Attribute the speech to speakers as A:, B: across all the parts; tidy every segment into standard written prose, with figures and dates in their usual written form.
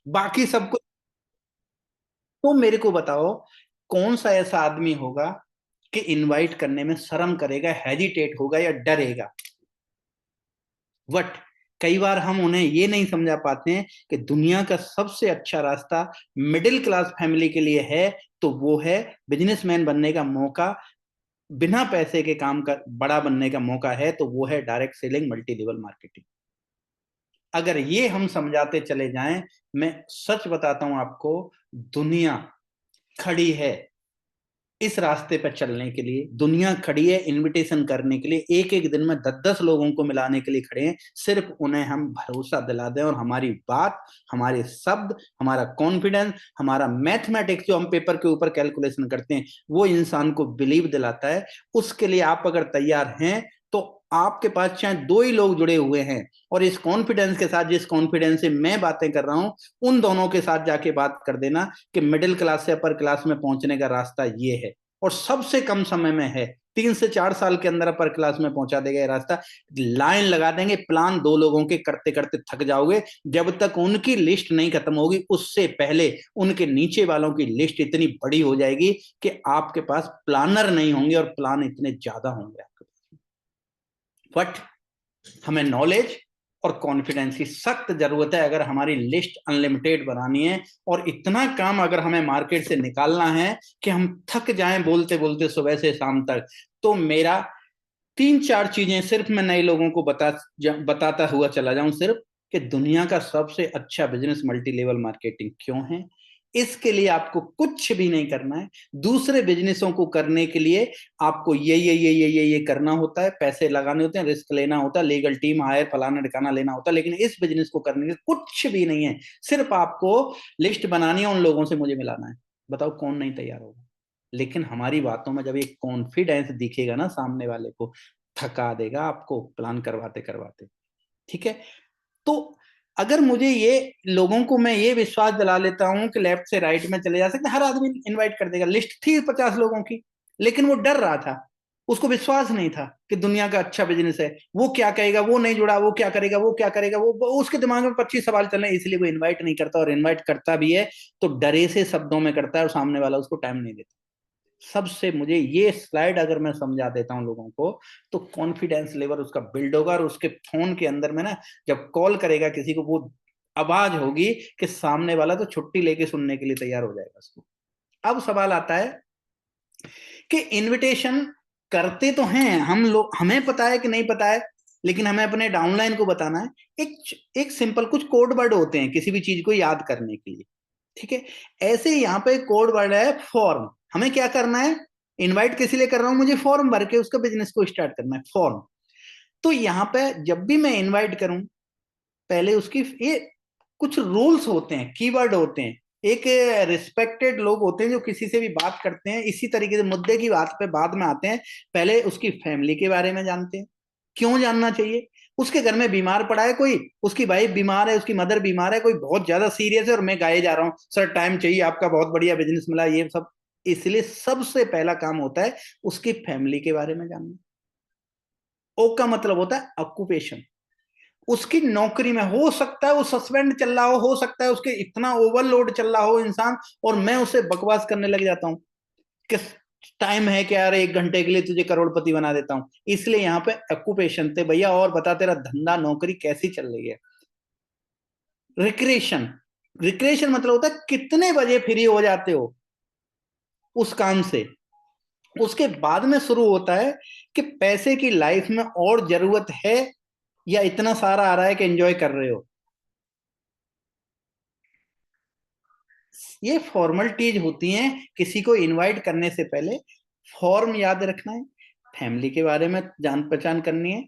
A: बाकी सब कुछ। तो मेरे को बताओ, कौन सा ऐसा आदमी होगा कि इनवाइट करने में शर्म करेगा, हेजिटेट होगा या डरेगा? वट कई बार हम उन्हें ये नहीं समझा पाते हैं कि दुनिया का सबसे अच्छा रास्ता मिडिल क्लास फैमिली के लिए है, तो वो है बिजनेसमैन बनने का मौका, बिना पैसे के काम का बड़ा बनने का मौका है, तो वो है direct selling, multi level marketing. अगर ये हम समझाते चले जाएं, मैं सच बताता हूं आपको, दुनिया खड़ी है इस रास्ते पर चलने के लिए। दुनिया खड़ी है इनविटेशन करने के लिए, एक एक दिन में 10-10 लोगों को मिलाने के लिए खड़े हैं। सिर्फ उन्हें हम भरोसा दिला दें और हमारी बात, हमारे शब्द, हमारा कॉन्फिडेंस, हमारा मैथमेटिक्स जो हम पेपर के ऊपर कैलकुलेशन करते हैं, वो इंसान को बिलीव दिलाता है। उसके लिए आप अगर तैयार हैं, तो आपके पास चाहे दो ही लोग जुड़े हुए हैं, और इस कॉन्फिडेंस के साथ, जिस कॉन्फिडेंस से मैं बातें कर रहा हूं, उन दोनों के साथ जाके बात कर देना कि मिडिल क्लास से अपर क्लास में पहुंचने का रास्ता ये है, और सबसे कम समय में है। 3 से 4 साल के अंदर अपर क्लास में पहुंचा देगा ये रास्ता। लाइन लगा देंगे, प्लान दो लोगों के करते करते थक जाओगे। जब तक उनकी लिस्ट नहीं खत्म होगी, उससे पहले उनके नीचे वालों की लिस्ट इतनी बड़ी हो जाएगी कि आपके पास प्लानर नहीं होंगे, और प्लान इतने ज्यादा होंगे आपके पास। बट हमें नॉलेज और कॉन्फिडेंस की सख्त जरूरत है अगर हमारी लिस्ट अनलिमिटेड बनानी है, और इतना काम अगर हमें मार्केट से निकालना है कि हम थक जाएं बोलते बोलते सुबह से शाम तक। तो मेरा 3-4 चीजें सिर्फ मैं नए लोगों को बताता हुआ चला जाऊं, सिर्फ कि दुनिया का सबसे अच्छा बिजनेस मल्टी लेवल मार्केटिंग क्यों है। इसके लिए आपको कुछ भी नहीं करना है। दूसरे बिजनेसों को करने के लिए आपको ये करना होता है, पैसे लगाने होते हैं, रिस्क लेना होता है, लीगल टीम हायर फलाना ठिकाना लेना होता है, लेकिन इस बिजनेस को करने के लिए कुछ भी नहीं है। सिर्फ आपको लिस्ट बनानी है, उन लोगों से मुझे मिलाना है। बताओ कौन नहीं तैयार होगा? लेकिन हमारी बातों में जब एक कॉन्फिडेंस दिखेगा ना, सामने वाले को थका देगा आपको प्लान करवाते करवाते। ठीक है? तो अगर मुझे ये लोगों को मैं ये विश्वास दिला लेता हूं कि लेफ्ट से राइट में चले जा सकते, हर आदमी इनवाइट कर देगा। लिस्ट थी 50 लोगों की, लेकिन वो डर रहा था, उसको विश्वास नहीं था कि दुनिया का अच्छा बिजनेस है। वो क्या कहेगा, वो नहीं जुड़ा, वो क्या करेगा, वो क्या करेगा, वो उसके दिमाग में 25 सवाल चल रहे हैं, इसलिए वो इन्वाइट नहीं करता। और इन्वाइट करता भी है तो डरे से शब्दों में करता है, और सामने वाला उसको टाइम नहीं देता। सबसे मुझे ये स्लाइड अगर मैं समझा देता हूं लोगों को, तो कॉन्फिडेंस लेवल उसका बिल्ड होगा, और उसके फोन के अंदर में ना, जब कॉल करेगा किसी को, वो आवाज होगी कि सामने वाला तो छुट्टी लेके सुनने के लिए तैयार हो जाएगा उसको। अब सवाल आता है कि इनविटेशन करते तो हैं हम लोग, हमें पता है कि नहीं पता है, लेकिन हमें अपने डाउनलाइन को बताना है। एक एक सिंपल कुछ कोड वर्ड होते हैं किसी भी चीज को याद करने के लिए। ठीक है? ऐसे यहाँ पे कोड वर्ड है फॉर्म। हमें क्या करना है? इनवाइट किस लिए कर रहा हूं? मुझे फॉर्म भर के उसका बिजनेस को स्टार्ट करना है, फॉर्म। तो यहाँ पे जब भी मैं इनवाइट करूं, पहले उसकी ये कुछ रूल्स होते हैं, कीवर्ड होते हैं। एक रिस्पेक्टेड लोग होते हैं जो किसी से भी बात करते हैं, इसी तरीके से मुद्दे की बात पे बाद में आते हैं। पहले उसकी फैमिली के बारे में जानते हैं। क्यों जानना चाहिए? उसके घर में बीमार पड़ा है कोई, उसकी वाइफ बीमार है, उसकी मदर बीमार है, कोई बहुत ज्यादा सीरियस है, और मैं गाये जा रहा हूँ, सर टाइम चाहिए, आपका बहुत बढ़िया बिजनेस मिला, ये सब। इसलिए सबसे पहला काम होता है उसकी फैमिली के बारे में जानना। ओ का मतलब होता है ऑक्यूपेशन। उसकी नौकरी में हो सकता है वो सस्पेंड चल रहा हो सकता है उसके इतना ओवरलोड चल रहा हो इंसान, और मैं उसे बकवास करने लग जाता हूँ कि टाइम है क्या यार, 1 घंटे के लिए तुझे करोड़पति बना देता हूँ। इसलिए यहाँ पे ऑक्यूपेशन थे भैया। और बता तेरा धंधा नौकरी कैसी चल रही है? रिक्रिएशन। रिक्रिएशन मतलब होता है कितने बजे फ्री हो जाते हो उस काम से। उसके बाद में शुरू होता है कि पैसे की लाइफ में और जरूरत है, या इतना सारा आ रहा है कि एंजॉय कर रहे हो। ये फॉर्मेलिटीज होती हैं किसी को इनवाइट करने से पहले। फॉर्म याद रखना है, फैमिली के बारे में जान पहचान करनी है,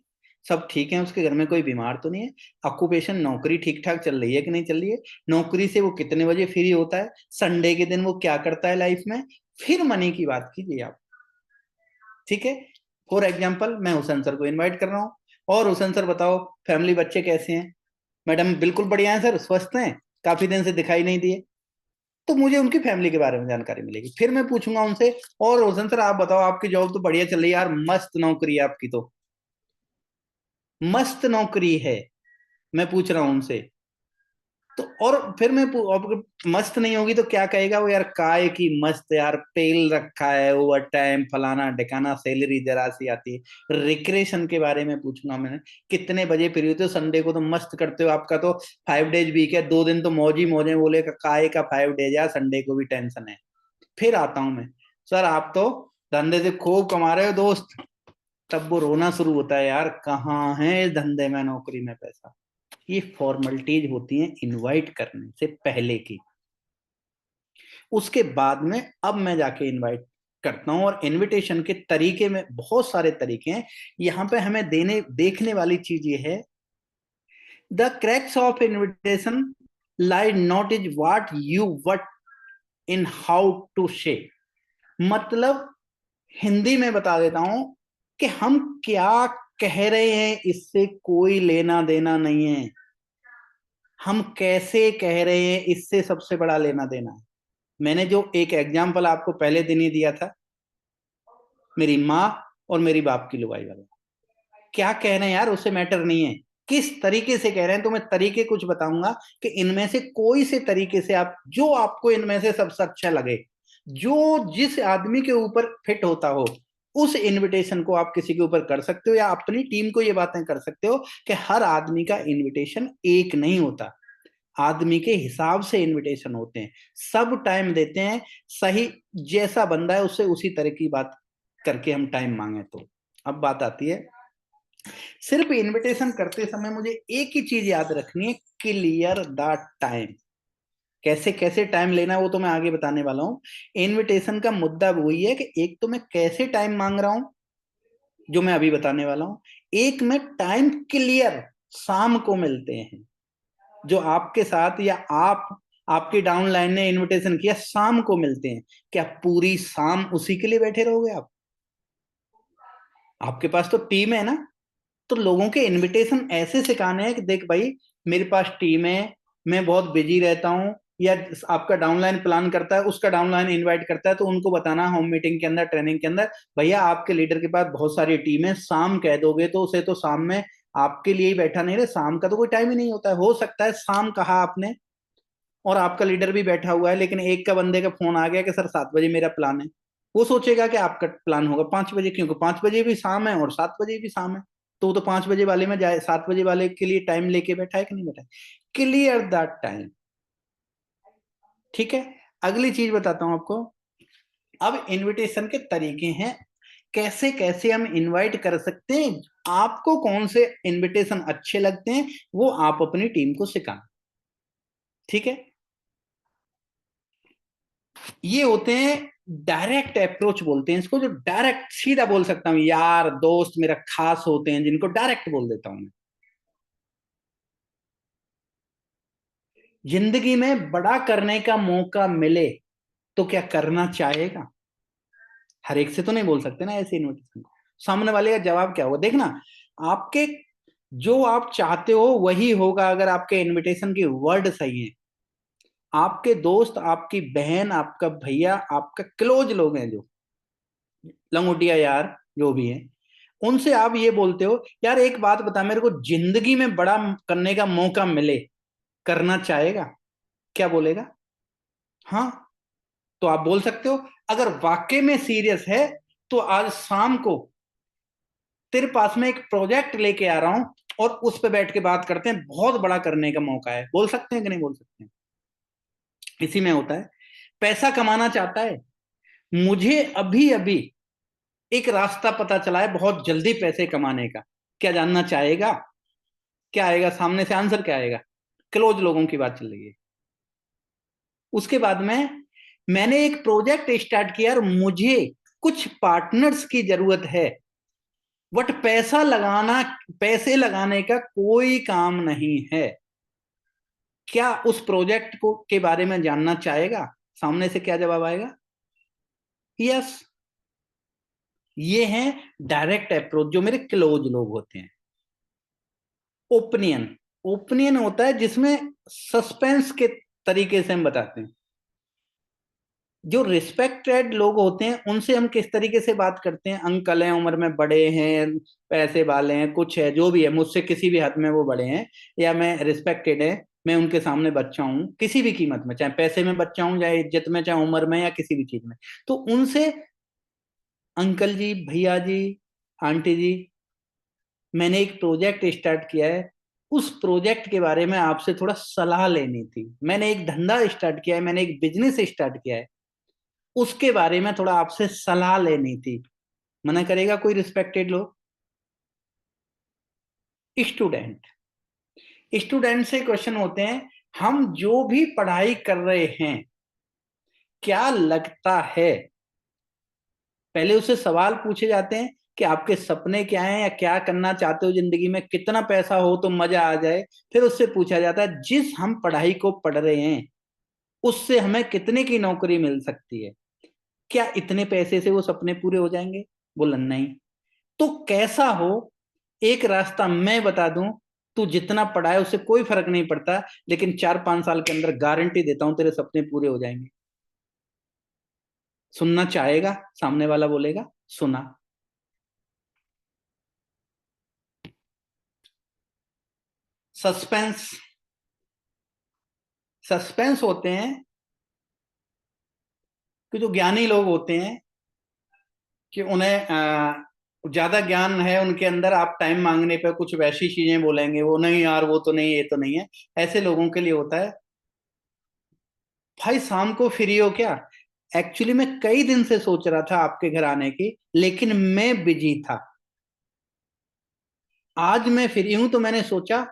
A: सब ठीक है, उसके घर में कोई बीमार तो नहीं है, ऑक्यूपेशन नौकरी ठीक ठाक चल रही है कि नहीं चल रही है, नौकरी से वो कितने बजे फ्री होता है, संडे के दिन वो क्या करता है लाइफ में। फिर मनी की बात कीजिए आप। ठीक है? फॉर एग्जाम्पल मैं हुसैन सर को इनवाइट कर रहा हूँ, और हुसैन सर बताओ फैमिली बच्चे कैसे हैं? मैडम बिल्कुल बढ़िया है सर, स्वस्थ हैं, काफी दिन से दिखाई नहीं दिए। तो मुझे उनकी फैमिली के बारे में जानकारी मिलेगी। फिर मैं पूछूंगा उनसे, और रोशन सर आप बताओ, आपकी जॉब तो बढ़िया चल रही है यार, मस्त नौकरी है आपकी तो, मस्त नौकरी है। मैं पूछ रहा हूं उनसे, तो और फिर मैं अब मस्त नहीं होगी तो क्या कहेगा वो, यार काय की मस्त यार, तेल रखा है, ओवर टाइम, फलाना ढिकाना, सैलरी जरा सी आती है। रिक्रेशन के बारे में पूछूंगा मैंने, कितने बजे फ्री होते हो, संडे को तो मस्त करते हो, आपका तो 5 डेज वीक है, 2 दिन तो मौज ही मौज है, बोले काय का 5 डेज यार, संडे को भी टेंशन है। फिर आता हूं मैं, सर आप तो धंधे से खूब कमा रहे हो दोस्त। तब वो रोना शुरू होता है, यार कहाँ है इस धंधे में, नौकरी में पैसा। ये फॉर्मेलिटीज होती हैं इनवाइट करने से पहले की। उसके बाद में अब मैं जाके इनवाइट करता हूं, और इनविटेशन के तरीके में बहुत सारे तरीके हैं। यहां पे हमें देने देखने वाली चीज ये है, the cracks of invitation lie not is what you what in how to say. मतलब हिंदी में बता देता हूं कि हम क्या कह रहे हैं इससे कोई लेना देना नहीं है, हम कैसे कह रहे हैं इससे सबसे बड़ा लेना देना है। मैंने जो एक एग्जाम्पल आपको पहले दिन ही दिया था, मेरी माँ और मेरी बाप की लुगाई वाला, क्या कह रहे हैं यार उससे मैटर नहीं है, किस तरीके से कह रहे हैं। तो मैं तरीके कुछ बताऊंगा कि इनमें से कोई से तरीके से आप, जो आपको इनमें से सबसे अच्छा लगे, जो जिस आदमी के ऊपर फिट होता हो, उस इनविटेशन को आप किसी के ऊपर कर सकते हो, या अपनी टीम को ये बातें कर सकते हो कि हर आदमी का इनविटेशन एक नहीं होता, आदमी के हिसाब से इनविटेशन होते हैं, सब टाइम देते हैं, सही जैसा बंदा है उससे उसी तरह की बात करके हम टाइम मांगे तो। अब बात आती है, सिर्फ इनविटेशन करते समय मुझे एक ही चीज याद रखनी है, क्लियर द टाइम। कैसे कैसे टाइम लेना है वो तो मैं आगे बताने वाला हूं। इनविटेशन का मुद्दा वही है कि एक तो मैं कैसे टाइम मांग रहा हूं, जो मैं अभी बताने वाला हूं, एक में टाइम क्लियर शाम को मिलते हैं, जो आपके साथ या आप, आपकी डाउनलाइन ने इनविटेशन किया शाम को मिलते हैं, क्या पूरी शाम उसी के लिए बैठे रहोगे आप? आपके पास तो टीम है ना। तो लोगों के इनविटेशन ऐसे सिखाने हैं कि देख भाई, मेरे पास टीम है, मैं बहुत बिजी रहता हूँ, या आपका डाउनलाइन प्लान करता है, उसका डाउनलाइन इनवाइट करता है, तो उनको बताना होम मीटिंग के अंदर, ट्रेनिंग के अंदर, भैया आपके लीडर के पास बहुत सारी टीम है, शाम कह दोगे तो उसे तो शाम में आपके लिए ही बैठा नहीं रहे, शाम का तो कोई टाइम ही नहीं होता है। हो सकता है शाम कहा आपने और आपका लीडर भी बैठा हुआ है, लेकिन एक का बंदे का फोन आ गया कि सर 7 बजे मेरा प्लान है, वो सोचेगा कि आपका प्लान होगा 5 बजे, क्योंकि 5 बजे भी शाम है और 7 बजे भी शाम है, तो वो तो 5 बजे वाले में जाए, 7 बजे वाले के लिए टाइम लेके बैठा है कि नहीं बैठा है। Clear that time. ठीक है, अगली चीज बताता हूं आपको। अब इनविटेशन के तरीके हैं, कैसे कैसे हम इनवाइट कर सकते हैं, आपको कौन से इनविटेशन अच्छे लगते हैं वो आप अपनी टीम को सिखाना। ठीक है, ये होते हैं डायरेक्ट अप्रोच बोलते हैं इसको, जो डायरेक्ट सीधा बोल सकता हूं, यार दोस्त मेरा खास होते हैं जिनको डायरेक्ट बोल देता हूं मैं। जिंदगी में बड़ा करने का मौका मिले तो क्या करना चाहेगा? हर एक से तो नहीं बोल सकते ना ऐसे इनविटेशन को। सामने वाले का जवाब क्या होगा, देखना, आपके जो आप चाहते हो वही होगा अगर आपके इनविटेशन की वर्ड सही है। आपके दोस्त, आपकी बहन, आपका भैया, आपका क्लोज लोग हैं जो लंगोटिया यार जो भी है, उनसे आप ये बोलते हो, यार एक बात बता, मेरे को जिंदगी में बड़ा करने का मौका मिले, करना चाहेगा? क्या बोलेगा? हाँ। तो आप बोल सकते हो, अगर वाकई में सीरियस है तो आज शाम को तेरे पास में एक प्रोजेक्ट लेके आ रहा हूं और उस पर बैठ के बात करते हैं, बहुत बड़ा करने का मौका है। बोल सकते हैं कि नहीं बोल सकते हैं? इसी में होता है, पैसा कमाना चाहता है, मुझे अभी अभी एक रास्ता पता चला है बहुत जल्दी पैसे कमाने का, क्या जानना चाहेगा? क्या आएगा सामने से आंसर, क्या आएगा? क्लोज लोगों की बात चल रही है। उसके बाद में मैंने एक प्रोजेक्ट स्टार्ट किया और मुझे कुछ पार्टनर्स की जरूरत है, बट पैसा लगाना, पैसे लगाने का कोई काम नहीं है, क्या उस प्रोजेक्ट को के बारे में जानना चाहेगा? सामने से क्या जवाब आएगा? यस। ये है डायरेक्ट अप्रोच, जो मेरे क्लोज लोग होते हैं। ओपिनियन, ओपिनियन होता है जिसमें सस्पेंस के तरीके से हम बताते हैं। जो रिस्पेक्टेड लोग होते हैं उनसे हम किस तरीके से बात करते हैं, अंकल हैं, उम्र में बड़े हैं, पैसे वाले हैं, कुछ है, जो भी है, मुझसे किसी भी हद में वो बड़े हैं, या मैं रिस्पेक्टेड है, मैं उनके सामने बच्चा हूं किसी भी कीमत में, चाहे पैसे में बच्चा हूं, चाहे इज्जत में, चाहे उम्र में, या किसी भी चीज में, तो उनसे अंकल जी, भैया जी, आंटी जी, मैंने एक प्रोजेक्ट स्टार्ट किया है, उस प्रोजेक्ट के बारे में आपसे थोड़ा सलाह लेनी थी। मैंने एक धंधा स्टार्ट किया है, मैंने एक बिजनेस स्टार्ट किया है, उसके बारे में थोड़ा आपसे सलाह लेनी थी। मना करेगा कोई रिस्पेक्टेड लोग? स्टूडेंट, स्टूडेंट से क्वेश्चन होते हैं, हम जो भी पढ़ाई कर रहे हैं, क्या लगता है, पहले उससे सवाल पूछे जाते हैं कि आपके सपने क्या हैं, या क्या करना चाहते हो जिंदगी में, कितना पैसा हो तो मजा आ जाए। फिर उससे पूछा जाता है जिस हम पढ़ाई को पढ़ रहे हैं उससे हमें कितने की नौकरी मिल सकती है, क्या इतने पैसे से वो सपने पूरे हो जाएंगे? बोला नहीं। तो कैसा हो, एक रास्ता मैं बता दूं, तू जितना पढ़ा है उससे कोई फर्क नहीं पड़ता, लेकिन 4-5 साल के अंदर गारंटी देता हूं तेरे सपने पूरे हो जाएंगे। सुनना चाहेगा? सामने वाला बोलेगा सुना। सस्पेंस, सस्पेंस होते हैं कि जो ज्ञानी लोग होते हैं, कि उन्हें ज्यादा ज्ञान है उनके अंदर, आप टाइम मांगने पर कुछ वैसी चीजें बोलेंगे, वो नहीं यार वो तो नहीं, ये तो नहीं है। ऐसे लोगों के लिए होता है, भाई शाम को फ्री हो क्या? एक्चुअली मैं कई दिन से सोच रहा था आपके घर आने की, लेकिन मैं बिजी था। आज मैं फ्री हूं तो मैंने सोचा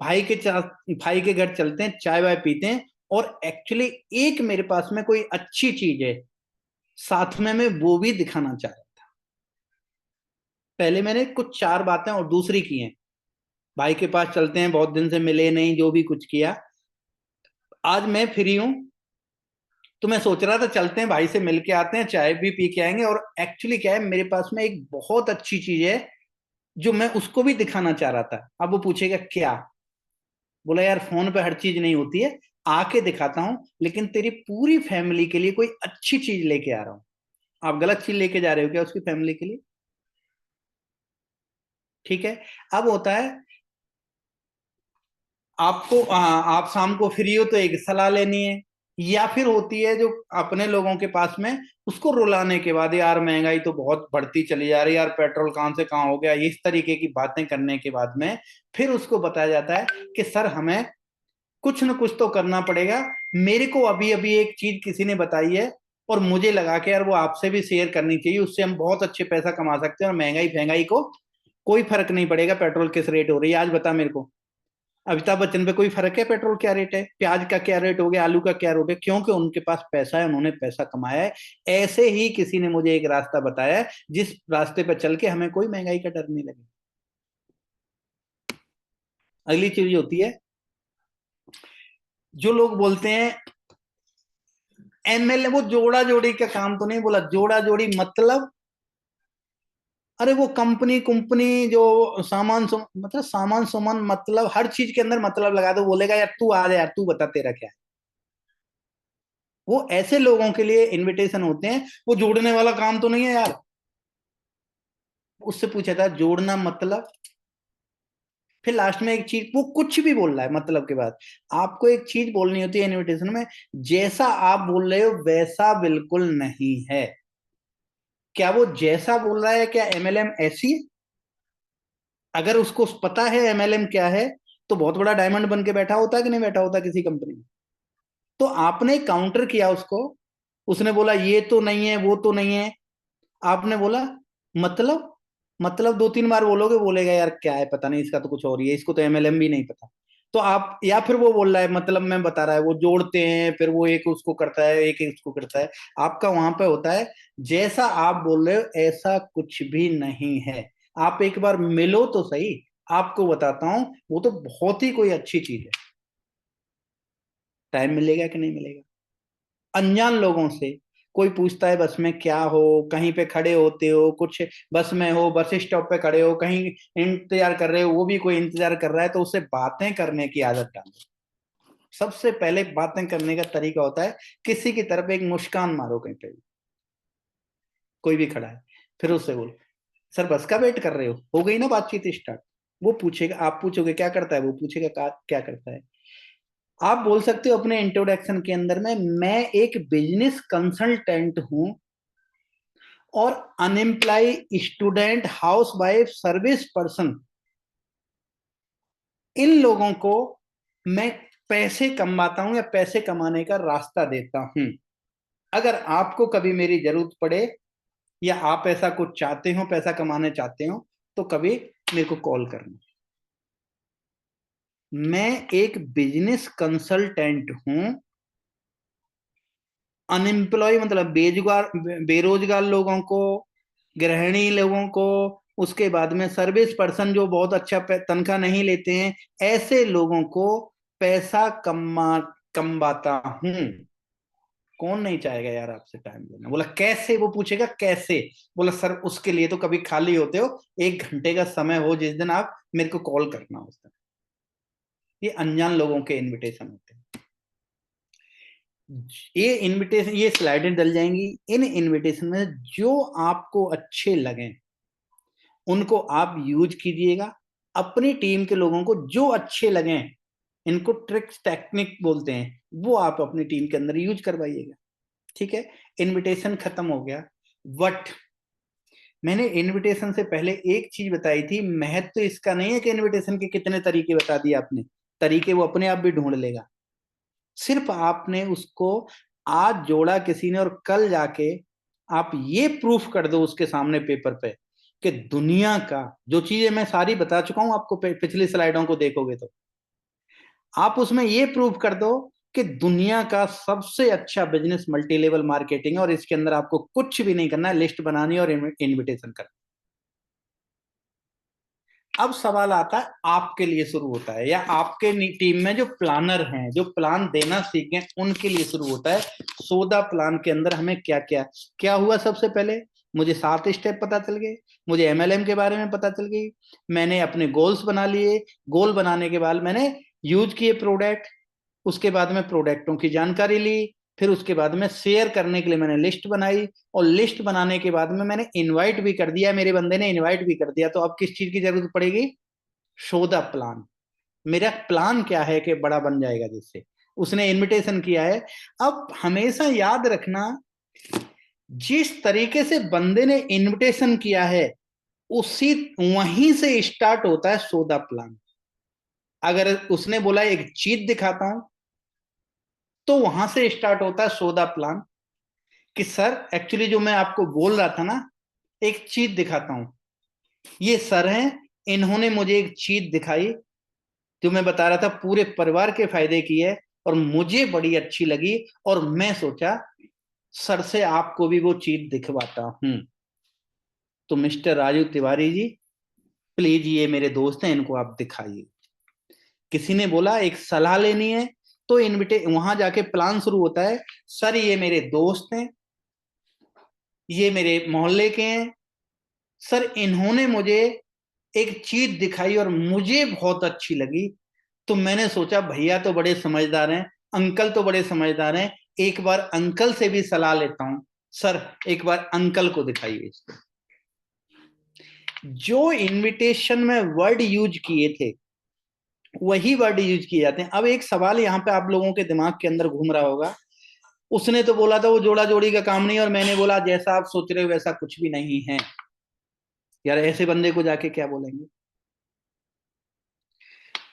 A: भाई के घर चलते हैं, चाय वाय पीते हैं। और एक्चुअली एक मेरे पास में कोई अच्छी चीज है, साथ में मैं वो भी दिखाना चाह रहा था। पहले मैंने कुछ 4 बातें और दूसरी की हैं। भाई के पास चलते हैं, बहुत दिन से मिले नहीं, जो भी कुछ किया, आज मैं फ्री हूं तो मैं सोच रहा था चलते हैं, भाई से मिल के आते हैं, चाय भी पी के आएंगे। और एक्चुअली क्या है, मेरे पास में एक बहुत अच्छी चीज है जो मैं उसको भी दिखाना चाह रहा था। अब वो पूछेगा क्या? बोला यार फोन पे हर चीज नहीं होती है, आके दिखाता हूँ, लेकिन तेरी पूरी फैमिली के लिए कोई अच्छी चीज लेके आ रहा हूँ। आप गलत चीज लेके जा रहे हो क्या उसकी फैमिली के लिए? ठीक है। अब होता है आपको आप शाम को फ्री हो तो एक सलाह लेनी है, या फिर होती है जो अपने लोगों के पास में, उसको रुलाने के बाद, यार महंगाई तो बहुत बढ़ती चली जा रही है यार, पेट्रोल कहाँ से कहाँ हो गया, इस तरीके की बातें करने के बाद में फिर उसको बताया जाता है कि सर हमें कुछ न कुछ तो करना पड़ेगा। मेरे को अभी अभी एक चीज किसी ने बताई है, और मुझे लगा कि यार वो आपसे भी शेयर करनी चाहिए, उससे हम बहुत अच्छे पैसा कमा सकते हैं, और महंगाई महंगाई को कोई फर्क नहीं पड़ेगा, पेट्रोल किस रेट हो रही है आज बता मेरे को। अमिताभ बच्चन पे कोई फर्क है पेट्रोल क्या रेट है, प्याज का क्या रेट हो गया, आलू का क्या रेट है? क्योंकि उनके पास पैसा है, उन्होंने पैसा कमाया है। ऐसे ही किसी ने मुझे एक रास्ता बताया है जिस रास्ते पर चल के हमें कोई महंगाई का डर नहीं लगे। अगली चीज होती है, जो लोग बोलते हैं एमएलए, वो जोड़ा जोड़ी का काम तो नहीं बोला, जोड़ा जोड़ी मतलब, अरे वो कंपनी कंपनी जो मतलब सामान सामान, मतलब हर चीज के अंदर मतलब लगा दो, बोलेगा यार तू आ जा, यार तू बता तेरा क्या है। वो ऐसे लोगों के लिए इनविटेशन होते हैं, वो जोड़ने वाला काम तो नहीं है यार। उससे पूछा था जोड़ना मतलब, फिर लास्ट में एक चीज, वो कुछ भी बोल रहा है मतलब के बाद, आपको एक चीज बोलनी होती है इनविटेशन में, जैसा आप बोल रहे हो वैसा बिल्कुल नहीं है। क्या वो जैसा बोल रहा है, क्या एमएलएम ऐसी है? अगर उसको पता है एमएलएम क्या है, तो बहुत बड़ा डायमंड बन के बैठा होता कि नहीं बैठा होता किसी कंपनी में। तो आपने काउंटर किया उसको, उसने बोला ये तो नहीं है, वो तो नहीं है। आपने बोला मतलब, मतलब 2-3 बार बोलोगे, बोलेगा यार क्या है पता नहीं, इसका तो कुछ और ही है, इसको तो एमएलएम भी नहीं पता। तो आप, या फिर वो बोल रहा है मतलब मैं बता रहा है, वो जोड़ते हैं, फिर वो एक उसको करता है, एक उसको करता है। आपका वहां पे होता है जैसा आप बोल रहे हो ऐसा कुछ भी नहीं है। आप एक बार मिलो तो सही, आपको बताता हूँ, वो तो बहुत ही कोई अच्छी चीज है। टाइम मिलेगा कि नहीं मिलेगा? अनजान लोगों से कोई पूछता है बस में क्या हो, कहीं पे खड़े होते हो, कुछ बस में हो, बस स्टॉप पे खड़े हो, कहीं इंतजार कर रहे हो, वो भी कोई इंतजार कर रहा है, तो उससे बातें करने की आदत डालो। सबसे पहले बातें करने का तरीका होता है, किसी की तरफ एक मुस्कान मारो कहीं पे भी, कोई भी खड़ा है, फिर उससे बोलो सर बस का वेट कर रहे हो गई ना बातचीत स्टार्ट। वो पूछेगा, आप पूछोगे क्या करता है, वो पूछेगा क्या करता है। आप बोल सकते हो अपने इंट्रोडक्शन के अंदर में, मैं एक बिजनेस कंसल्टेंट हूं और unemployed student housewife service person, इन लोगों को मैं पैसे कमाता हूं या पैसे कमाने का रास्ता देता हूं। अगर आपको कभी मेरी जरूरत पड़े या आप ऐसा कुछ चाहते हो, पैसा कमाने चाहते हो, तो कभी मेरे को कॉल करना। मैं एक बिजनेस कंसल्टेंट हूं, अनएम्प्लॉय मतलब बेजुगार बेरोजगार लोगों को, गृहिणी लोगों को, उसके बाद में सर्विस पर्सन जो बहुत अच्छा तनख्वाह नहीं लेते हैं, ऐसे लोगों को पैसा कमाता हूं। कौन नहीं चाहेगा यार आपसे टाइम लेना। बोला कैसे, वो पूछेगा कैसे। बोला सर उसके लिए तो कभी खाली होते हो, 1 घंटे का समय हो जिस दिन, आप मेरे को कॉल करना उस दिन। ये अनजान लोगों के इनविटेशन होते हैं। ये इनविटेशन, ये स्लाइडें डल जाएंगी। इन इनविटेशन में जो आपको अच्छे लगे उनको आप यूज कीजिएगा। अपनी टीम के लोगों को जो अच्छे लगे, इनको ट्रिक्स टेक्निक बोलते हैं, वो आप अपनी टीम के अंदर यूज करवाइएगा। ठीक है, इनविटेशन खत्म हो गया। बट मैंने इनविटेशन से पहले एक चीज बताई थी, महत्व तो इसका नहीं है कि इनविटेशन के कितने तरीके बता दिए आपने, तरीके वो अपने आप भी ढूंढ लेगा। सिर्फ आपने उसको आज जोड़ा किसी ने, और कल जाके आप ये प्रूफ कर दो उसके सामने पेपर पे कि दुनिया का, जो चीजें मैं सारी बता चुका हूं आपको, पिछली स्लाइडों को देखोगे तो आप उसमें ये प्रूफ कर दो कि दुनिया का सबसे अच्छा बिजनेस मल्टी लेवल मार्केटिंग है, और इसके अंदर आपको कुछ भी नहीं करना है, लिस्ट बनानी और इनविटेशन करना। अब सवाल आता है आपके लिए शुरू होता है, या आपके टीम में जो प्लानर हैं, जो प्लान देना सीख गए, उनके लिए शुरू होता है। सोदा प्लान के अंदर हमें क्या क्या क्या हुआ। सबसे पहले मुझे 7 स्टेप पता चल गए, मुझे एमएलएम के बारे में पता चल गई, मैंने अपने गोल्स बना लिए, गोल बनाने के बाद मैंने यूज किए प्रोडक्ट, उसके बाद में प्रोडक्टों की जानकारी ली, फिर उसके बाद में शेयर करने के लिए मैंने लिस्ट बनाई, और लिस्ट बनाने के बाद में मैंने इनवाइट भी कर दिया, मेरे बंदे ने इनवाइट भी कर दिया। तो अब किस चीज की जरूरत पड़ेगी? Show the plan. मेरा प्लान क्या है कि बड़ा बन जाएगा, जिससे उसने इनविटेशन किया है। अब हमेशा याद रखना, जिस तरीके से बंदे ने इनविटेशन किया है उसी वहीं से स्टार्ट होता है शो द प्लान। अगर उसने बोला एक चीज दिखाता हूं, तो वहां से स्टार्ट होता है शो द प्लान, कि सर एक्चुअली जो मैं आपको बोल रहा था ना, एक चीज दिखाता हूं। ये सर हैं, इन्होंने मुझे एक चीज दिखाई जो मैं बता रहा था पूरे परिवार के फायदे की है, और मुझे बड़ी अच्छी लगी, और मैं सोचा सर से आपको भी वो चीज दिखवाता हूं। तो मिस्टर राजू तिवारी जी, प्लीज ये मेरे दोस्त हैं, इनको आप दिखाइए। किसी ने बोला एक सलाह लेनी है, तो इनविटे वहां जाके प्लान शुरू होता है। सर ये मेरे दोस्त हैं, ये मेरे मोहल्ले के हैं, सर इन्होंने मुझे एक चीज दिखाई और मुझे बहुत अच्छी लगी, तो मैंने सोचा भैया तो बड़े समझदार हैं, अंकल तो बड़े समझदार हैं, एक बार अंकल से भी सलाह लेता हूं। सर एक बार अंकल को दिखाइए इसको। जो इनविटेशन में वर्ड यूज किए थे वही वर्ड यूज किए जाते हैं। अब एक सवाल यहाँ पे आप लोगों के दिमाग के अंदर घूम रहा होगा, उसने तो बोला था वो जोड़ा जोड़ी का काम नहीं, और मैंने बोला जैसा आप सोच रहे हो वैसा कुछ भी नहीं है। यार ऐसे बंदे को जाके क्या बोलेंगे?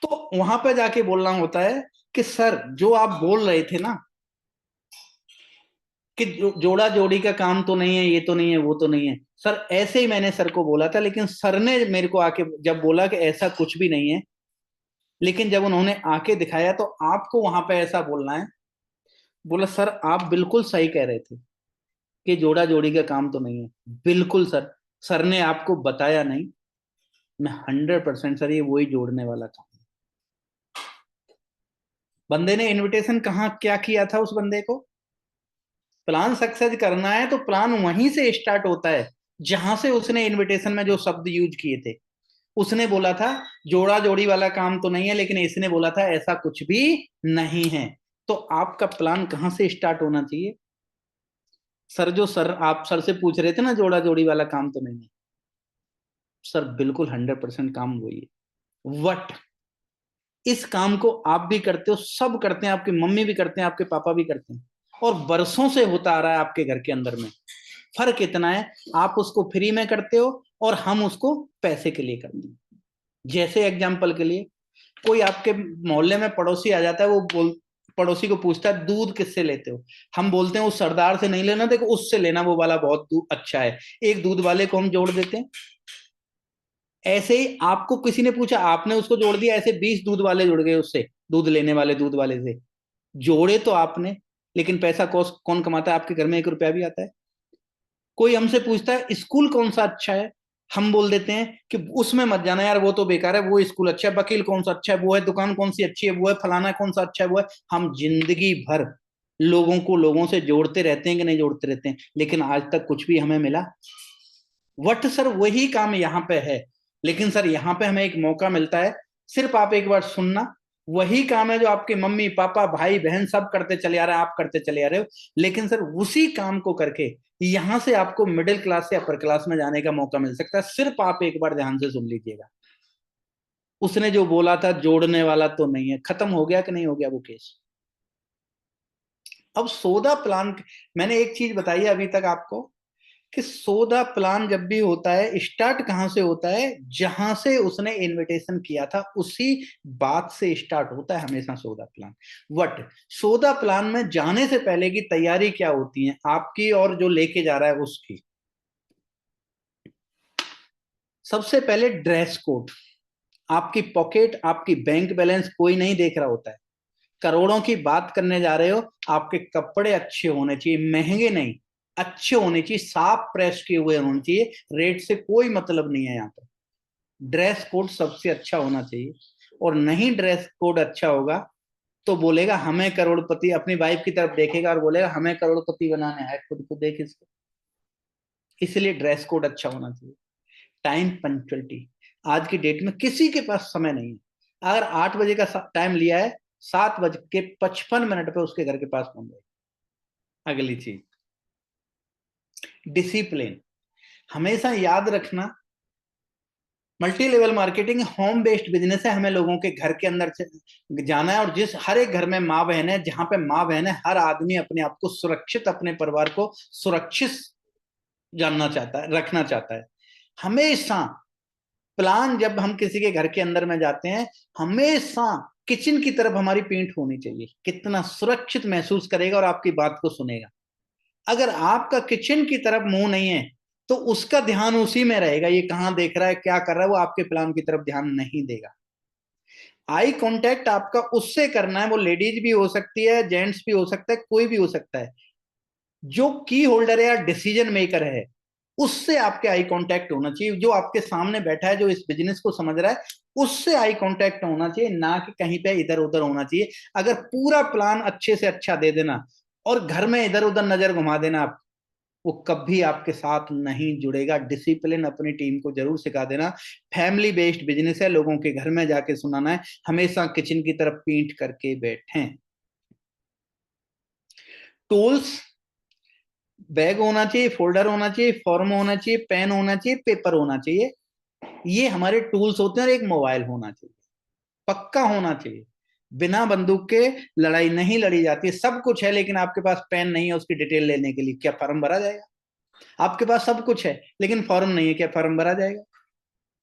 A: तो वहां पर जाके बोलना होता है कि सर जो आप बोल रहे थे ना, कि जोड़ा जोड़ी का काम तो नहीं है, ये तो नहीं है, वो तो नहीं है, सर ऐसे ही मैंने सर को बोला था, लेकिन सर ने मेरे को आके जब बोला कि ऐसा कुछ भी नहीं है, लेकिन जब उन्होंने आके दिखाया तो आपको वहां पे ऐसा बोलना है। बोला सर आप बिल्कुल सही कह रहे थे कि जोड़ा जोड़ी का काम तो नहीं है, बिल्कुल सर, सर ने आपको बताया नहीं, मैं 100% सर ये वही जोड़ने वाला था। बंदे ने इनविटेशन कहाँ क्या किया था, उस बंदे को प्लान सक्सेस करना है तो प्लान वहीं से स्टार्ट होता है जहां से उसने इनविटेशन में जो शब्द यूज किए थे। उसने बोला था जोड़ा जोड़ी वाला काम तो नहीं है, लेकिन इसने बोला था ऐसा कुछ भी नहीं है। तो आपका प्लान कहां से स्टार्ट होना चाहिए? सर जो सर आप सर से पूछ रहे थे ना जोड़ा जोड़ी वाला काम तो नहीं है, सर बिल्कुल 100% काम वही है। वट इस काम को आप भी करते हो, सब करते हैं, आपकी मम्मी भी करते हैं, आपके पापा भी करते हैं, और बरसों से होता आ रहा है आपके घर के अंदर में। फर्क इतना है, आप उसको फ्री में करते हो और हम उसको पैसे के लिए करते हैं। जैसे एग्जाम्पल के लिए, कोई आपके मोहल्ले में पड़ोसी आ जाता है, वो पड़ोसी को पूछता है दूध किससे लेते हो, हम बोलते हैं उस सरदार से नहीं लेना, देखो उससे लेना, वो वाला बहुत दूध अच्छा है, एक दूध वाले को हम जोड़ देते हैं। ऐसे ही आपको किसी ने पूछा, आपने उसको जोड़ दिया, ऐसे 20 दूध वाले जुड़ गए उससे, दूध लेने वाले दूध वाले से। जोड़े तो आपने, लेकिन पैसा कौन कमाता है? आपके घर में 1 रुपया भी आता है? कोई हमसे पूछता है स्कूल कौन सा अच्छा है, हम बोल देते हैं कि उसमें मत जाना यार, वो तो बेकार है, वो स्कूल अच्छा है। वकील कौन सा अच्छा है, वो है। दुकान कौन सी अच्छी है, वो है। फलाना कौन सा अच्छा है, वो है। हम जिंदगी भर लोगों को लोगों से जोड़ते रहते हैं कि नहीं जोड़ते रहते हैं, लेकिन आज तक कुछ भी हमें मिला? वट सर वही काम यहाँ पे है, लेकिन सर यहाँ पे हमें एक मौका मिलता है, सिर्फ आप एक बार सुनना। वही काम है जो आपके मम्मी पापा भाई बहन सब करते चले आ रहे हैं, आप करते चले आ रहे हो, लेकिन सर उसी काम को करके यहां से आपको मिडिल क्लास से अपर क्लास में जाने का मौका मिल सकता है। सिर्फ आप एक बार ध्यान से सुन लीजिएगा। उसने जो बोला था जोड़ने वाला तो नहीं है, खत्म हो गया कि नहीं हो गया वो केस? अब सौदा प्लान, मैंने एक चीज बताई है अभी तक आपको, कि सौदा प्लान जब भी होता है, स्टार्ट कहां से होता है? जहां से उसने इनविटेशन किया था उसी बात से स्टार्ट होता है हमेशा सौदा प्लान। वट सौदा प्लान में जाने से पहले की तैयारी क्या होती है आपकी और जो लेके जा रहा है उसकी? सबसे पहले ड्रेस कोड, आपकी पॉकेट, आपकी बैंक बैलेंस कोई नहीं देख रहा होता है। करोड़ों की बात करने जा रहे हो, आपके कपड़े अच्छे होने चाहिए, महंगे नहीं, अच्छे होने चाहिए, साफ प्रेस किए हुए होने चाहिए, रेट से कोई मतलब नहीं है यहाँ पर। ड्रेस कोड सबसे अच्छा होना चाहिए, और नहीं ड्रेस कोड अच्छा होगा तो बोलेगा हमें करोड़पति, अपनी वाइफ की तरफ देखेगा और बोलेगा हमें करोड़पति बनाना है, खुद को देख इसको। इसलिए ड्रेस कोड अच्छा होना चाहिए। टाइम पंक्चुअलिटी, आज की डेट में किसी के पास समय नहीं है। अगर 8 बजे का टाइम लिया है, 7:55 पे उसके घर के पास पहुंच जाए। अगली चीज, डिसिप्लिन। हमेशा याद रखना, multi level marketing home based business है, हमें लोगों के घर के अंदर जाना है, और जिस हर एक घर में माँ बहन है, जहां पे माँ बहन है, हर आदमी अपने आप को सुरक्षित, अपने परिवार को सुरक्षित जानना चाहता है, रखना चाहता है। हमेशा प्लान, जब हम किसी के घर के अंदर में जाते हैं, हमेशा किचन की तरफ हमारी पीठ होनी चाहिए, कितना सुरक्षित महसूस करेगा और आपकी बात को सुनेगा। अगर आपका किचन की तरफ मुंह नहीं है तो उसका ध्यान उसी में रहेगा, ये कहां देख रहा है, क्या कर रहा है, वो आपके प्लान की तरफ ध्यान नहीं देगा। आई कांटेक्ट आपका उससे करना है, वो लेडीज भी हो सकती है, जेंट्स भी हो सकता है, कोई भी हो सकता है, जो की होल्डर है या डिसीजन मेकर है, उससे आपके आई कांटेक्ट होना चाहिए। जो आपके सामने बैठा है, जो इस बिजनेस को समझ रहा है, उससे आई कांटेक्ट होना चाहिए, ना कि कहीं पे इधर उधर होना चाहिए। अगर पूरा प्लान अच्छे से अच्छा दे देना और घर में इधर उधर नजर घुमा देना आप, वो कभी आपके साथ नहीं जुड़ेगा। डिसिप्लिन अपनी टीम को जरूर सिखा देना। फैमिली बेस्ड बिजनेस है, लोगों के घर में जाके सुनाना है, हमेशा किचन की तरफ पीठ करके बैठें। टूल्स, बैग होना चाहिए, फोल्डर होना चाहिए, फॉर्म होना चाहिए, पेन होना चाहिए, पेपर होना चाहिए, ये हमारे टूल्स होते हैं। और एक मोबाइल होना चाहिए, पक्का होना चाहिए। बिना बंदूक के लड़ाई नहीं लड़ी जाती। सब कुछ है लेकिन आपके पास पेन नहीं है उसकी डिटेल लेने के लिए, क्या फॉर्म भरा जाएगा? आपके पास सब कुछ है लेकिन फॉर्म नहीं है, क्या फॉर्म भरा जाएगा?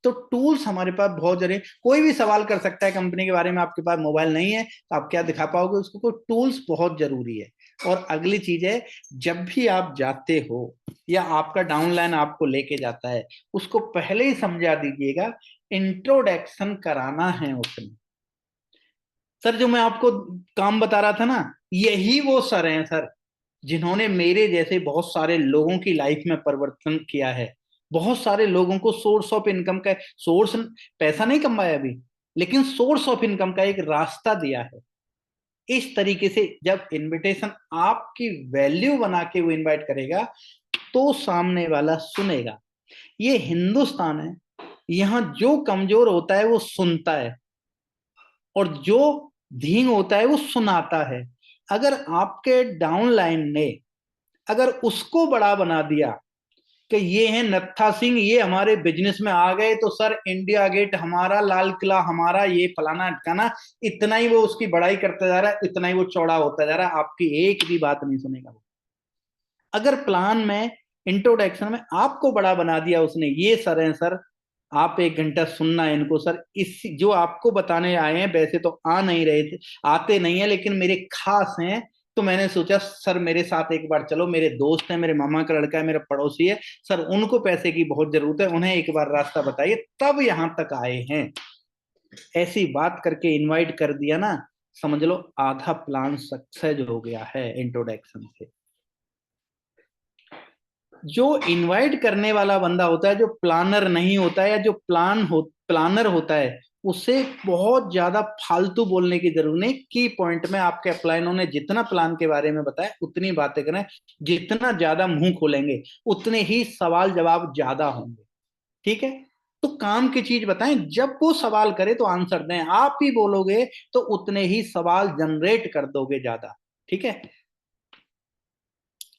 A: तो टूल्स हमारे पास बहुत जरूरी। कोई भी सवाल कर सकता है कंपनी के बारे में, आपके पास मोबाइल नहीं है तो आप क्या दिखा पाओगे उसको? तो टूल्स बहुत जरूरी है। और अगली चीज है, जब भी आप जाते हो या आपका डाउनलाइन आपको लेके जाता है, उसको पहले ही समझा दीजिएगा, इंट्रोडक्शन कराना है उसमें। सर जो मैं आपको काम बता रहा था ना, यही वो सर हैं सर, जिन्होंने मेरे जैसे बहुत सारे लोगों की लाइफ में परिवर्तन किया है। बहुत सारे लोगों को सोर्स ऑफ इनकम का, सोर्स, पैसा नहीं कमाया अभी, लेकिन सोर्स ऑफ इनकम का एक रास्ता दिया है। इस तरीके से जब इनविटेशन आपकी वैल्यू बना के वो इनवाइट करेगा, तो सामने वाला सुनेगा। ये हिंदुस्तान है, यहां जो कमजोर होता है वो सुनता है, और जो धींग होता है वो सुनाता है। अगर आपके डाउनलाइन ने अगर उसको बड़ा बना दिया, कि ये है नत्था सिंह, ये हमारे बिजनेस में आ गए तो सर इंडिया गेट हमारा, लाल किला हमारा, ये फलाना ठिकाना, इतना ही वो उसकी बड़ाई करता जा रहा है, इतना ही वो चौड़ा होता जा रहा है, आपकी एक भी बात नहीं सुनेगा वो। अगर प्लान में, इंट्रोडक्शन में आपको बड़ा बना दिया उसने, ये सर है सर, आप 1 घंटा सुनना है इनको सर, इस जो आपको बताने आए हैं वैसे तो आ नहीं रहे थे, आते नहीं है, लेकिन मेरे खास हैं, तो मैंने सोचा सर मेरे साथ एक बार चलो, मेरे दोस्त हैं, मेरे मामा का लड़का है, मेरा पड़ोसी है सर, उनको पैसे की बहुत जरूरत है, उन्हें एक बार रास्ता बताइए, तब यहां तक आए हैं। ऐसी बात करके इनवाइट कर दिया ना, समझ लो आधा प्लान सक्सेस हो गया है इंट्रोडक्शन से। जो इनवाइट करने वाला बंदा होता है, जो प्लानर नहीं होता है, या जो प्लानर होता है, उसे बहुत ज्यादा फालतू बोलने की जरूरत नहीं, की पॉइंट में आपके अपलाइन ने जितना प्लान के बारे में बताया उतनी बातें करें, जितना ज्यादा मुंह खोलेंगे उतने ही सवाल जवाब ज्यादा होंगे। ठीक है, तो काम की चीज बताएं, जब वो सवाल करे तो आंसर दें, आप ही बोलोगे तो उतने ही सवाल जनरेट कर दोगे ज्यादा। ठीक है,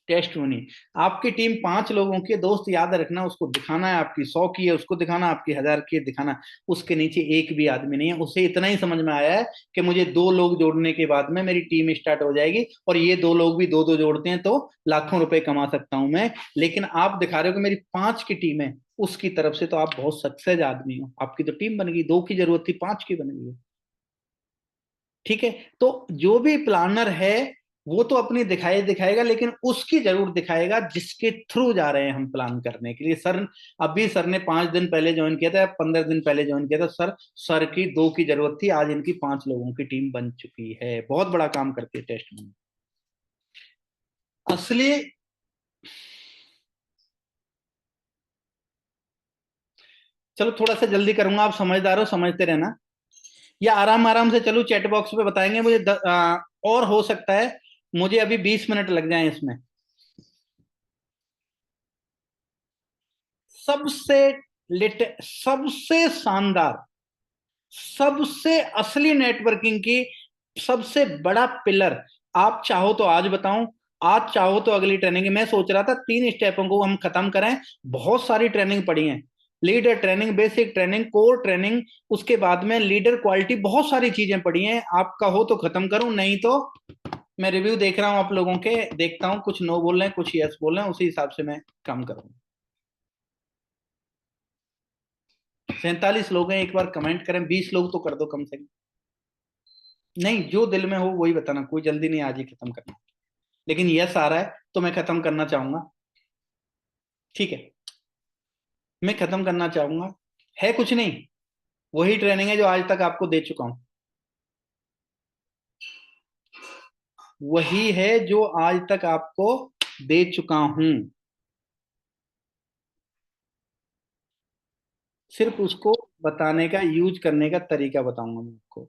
A: टेस्ट होनी, आपकी टीम 5 लोगों की है, दोस्त याद रखना, उसको दिखाना है आपकी 100 की है, उसको दिखाना आपकी 1000 की है, दिखाना, उसके नीचे एक भी आदमी नहीं है, उसे इतना ही समझ में आया है कि मुझे 2 लोग जोड़ने के बाद में मेरी टीम स्टार्ट हो जाएगी, और ये 2 लोग भी दो दो जोड़ते हैं तो लाखों रुपए कमा सकता हूं मैं। लेकिन आप दिखा रहे हो कि मेरी 5 की टीम है, उसकी तरफ से तो आप बहुत सक्सेस आदमी हो, आपकी तो टीम बन गई, 2 की जरूरत थी 5 की बन गई है। ठीक है, तो जो भी प्लानर है वो तो अपनी दिखाई दिखाएगा, लेकिन उसकी जरूर दिखाएगा जिसके थ्रू जा रहे हैं हम प्लान करने के लिए। सर, अभी सर ने 5 दिन पहले ज्वाइन किया था, 15 दिन पहले ज्वाइन किया था सर, सर की 2 की जरूरत थी, आज इनकी 5 लोगों की टीम बन चुकी है, बहुत बड़ा काम करती है टेस्ट में असली। चलो थोड़ा सा जल्दी करूंगा, आप समझदार हो, समझते रहना, या आराम आराम से चलो, चैट बॉक्स पे बताएंगे मुझे और हो सकता है मुझे अभी 20 मिनट लग जाए इसमें। सबसे सबसे शानदार, सबसे असली नेटवर्किंग की सबसे बड़ा पिलर, आप चाहो तो आज बताऊं, आज चाहो तो अगली ट्रेनिंग, मैं सोच रहा था 3 स्टेपों को हम खत्म करें, बहुत सारी ट्रेनिंग पड़ी है, leader training, basic training, core training, उसके बाद में लीडर क्वालिटी, बहुत सारी चीजें पड़ी हैं, आपका हो तो खत्म करूं, नहीं तो मैं रिव्यू देख रहा हूं आप लोगों के, देखता हूं कुछ नो बोल रहे हैं कुछ यस बोल रहे हैं, उसी हिसाब से मैं काम करूंगा। 47 लोग हैं, एक बार कमेंट करें, 20 लोग तो कर दो कम से कम। नहीं, जो दिल में हो वही बताना, कोई जल्दी नहीं आज ही खत्म करना, लेकिन यस आ रहा है तो मैं खत्म करना चाहूंगा। ठीक है, मैं खत्म करना चाहूंगा, है कुछ नहीं, वही ट्रेनिंग है जो आज तक आपको दे चुका हूं, वही है जो आज तक आपको दे चुका हूं, सिर्फ उसको बताने का, यूज करने का तरीका बताऊंगा मैं आपको।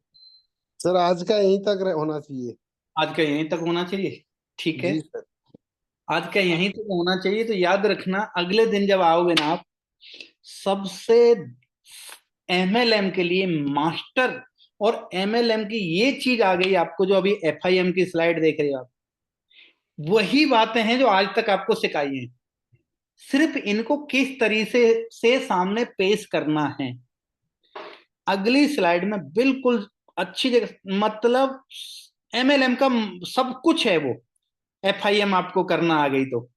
B: सर आज का यहीं तक होना चाहिए।
A: आज का यहीं तक होना चाहिए, ठीक है,
B: जी सर।
A: आज का यहीं तक होना चाहिए, तो याद रखना अगले दिन जब आओगे ना आप, सबसे एमएलएम के लिए मास्टर, और एमएलएम की ये चीज आ गई आपको, जो अभी एफआईएम की स्लाइड देख रहे हो आप, वही बातें हैं जो आज तक आपको सिखाई हैं, सिर्फ इनको किस तरीके से सामने पेश करना है। अगली स्लाइड में बिल्कुल अच्छी जगह, मतलब एमएलएम का सब कुछ है वो, एफआईएम आपको करना आ गई तो,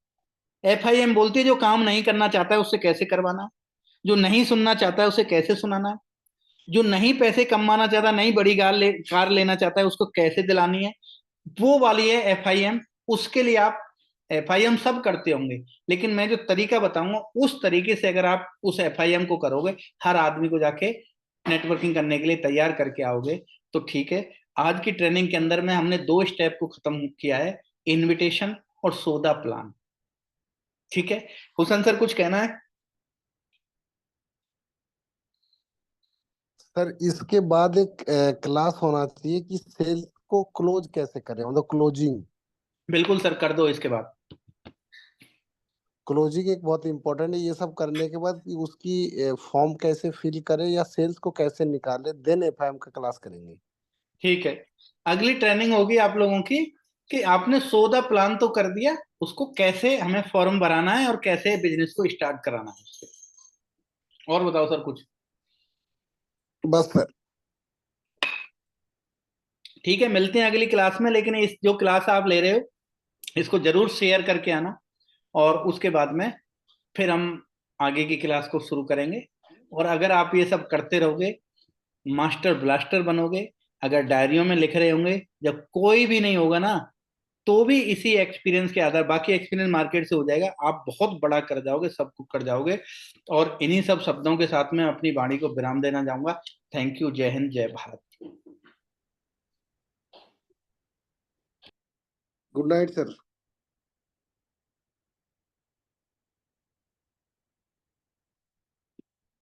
A: एफआईएम बोलती है जो काम नहीं करना चाहता है उससे कैसे करवाना है, जो नहीं सुनना चाहता है उसे कैसे सुनाना है, जो नहीं पैसे कमाना चाहता, नहीं बड़ी कार लेना चाहता है, उसको कैसे दिलानी है, वो वाली है एफआईएम। उसके लिए आप, एफआईएम सब करते होंगे, लेकिन मैं जो तरीका बताऊंगा उस तरीके से अगर आप उस एफआईएम को करोगे, हर आदमी को जाके नेटवर्किंग करने के लिए तैयार करके आओगे, तो ठीक है। आज की ट्रेनिंग के अंदर में हमने 2 स्टेप को खत्म किया है, इनविटेशन और सौदा प्लान। ठीक है, हुसन सर कुछ कहना है?
B: सर इसके बाद एक क्लास होना चाहिए कि सेल्स को क्लोज कैसे करें, मतलब क्लोजिंग।
A: बिल्कुल सर, कर दो इसके बाद।
B: क्लोजिंग एक बहुत इंपॉर्टेंट है। ये सब करने के बाद कि उसकी फॉर्म कैसे फिल करें या सेल्स को कैसे निकाले, देन एफआईएम का क्लास करेंगे।
A: ठीक है, अगली ट्रेनिंग होगी आप लोगों की कि आपने सौदा प्लान तो कर दिया, उसको कैसे हमें फॉर्म भराना है और कैसे बिजनेस को स्टार्ट कराना है। और बताओ सर कुछ।
B: बस सर।
A: ठीक है, मिलते हैं अगली क्लास में, लेकिन इस जो क्लास आप ले रहे हो इसको जरूर शेयर करके आना, और उसके बाद में फिर हम आगे की क्लास को शुरू करेंगे। और अगर आप ये सब करते रहोगे, मास्टर ब्लास्टर बनोगे। अगर डायरियों में लिख रहे होंगे, जब कोई भी नहीं होगा ना, तो भी इसी एक्सपीरियंस के आधार, बाकी एक्सपीरियंस मार्केट से हो जाएगा, आप बहुत बड़ा कर जाओगे, सब कुछ कर जाओगे। और इन्हीं सब शब्दों के साथ में अपनी वाणी को विराम देना चाहूंगा। Thank you. जय हिंद, जय भारत।
B: Good night sir.